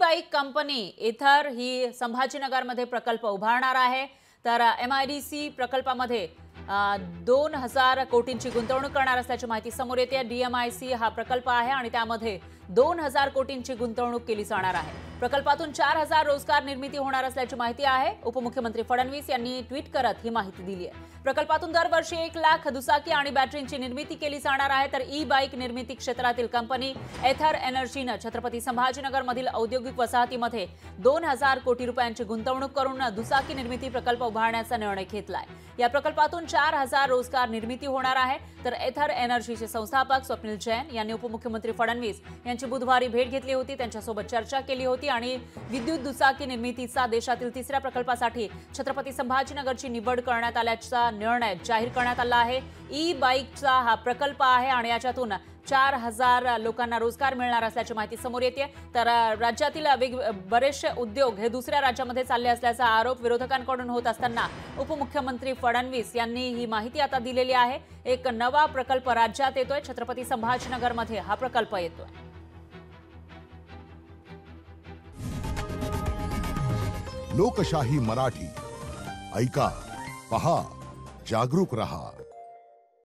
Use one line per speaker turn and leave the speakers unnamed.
Bike company एथर ही संभाजीनगरमध्ये प्रकल्प उभारणार आहे। तर MIDC प्रकल्पामध्ये 2000 कोटींची गुंतवणूक करणार असल्याची माहिती समोर येते। DMIC हा प्रकल्प आहे आणि त्यामध्ये 2000 कोटींची गुंतवणूक केली जाणार आहे। प्रकल्पातून 4000 रोजगार निर्मिती होणार असल्याची माहिती आहे। उपमुख्यमंत्री फडणवीस यांनी ट्विट करत ही माहिती दिली आहे। प्रकल्पातून दरवर्षी 1 लाख दुचाकी आणि बॅटरींची निर्मिती केली जाणार आहे। तर ई-बाईक निर्मिती क्षेत्रातील कंपनी एथर एनर्जीने छत्रपती संभाजीनगरमधील औद्योगिक वसाहतीमध्ये 2000 कोटी रुपयांची गुंतवणूक करून दुचाकी निर्मिती प्रकल्प उभारण्याचा निर्णय घेतलाय। या प्रकल्पातून 4000 रोजगार निर्मिती होणार आहे। तर एथर एनर्जीचे संस्थापक स्वप्नील जैन यांनी उपमुख्यमंत्री फडणवीस यांची बुधवारी भेट घेतली होती। त्यांच्यासोबत चर्चा केली होती आणि विद्युत दुचाकी निर्मितीचा देशातील तिसऱ्या प्रकल्पासाठी छत्रपती संभाजीनगरची निवड करण्यात आल्याचा निर्णय जाहीर करण्यात आला आहे। ई-बाईकचा हा प्रकल्प आहे आणि याच्यातून 4000 लोकांना रोजगार मिळणार असल्याची माहिती समोर येते। तर राज्यातील बरेचसे उद्योग हे दुसऱ्या राज्यामध्ये चालले असल्याचा आरोप विरोधकांकडून होत असताना उपमुख्यमंत्री फडणवीस यांनी ही माहिती आता दिलेली आहे। एक नवा प्रकल्प राज्यात येतोय, छत्रपती संभाजीनगरमध्ये हा प्रकल्प येतोय।
लोकशाही मराठी ऐका, पहा, जागरूक रहा।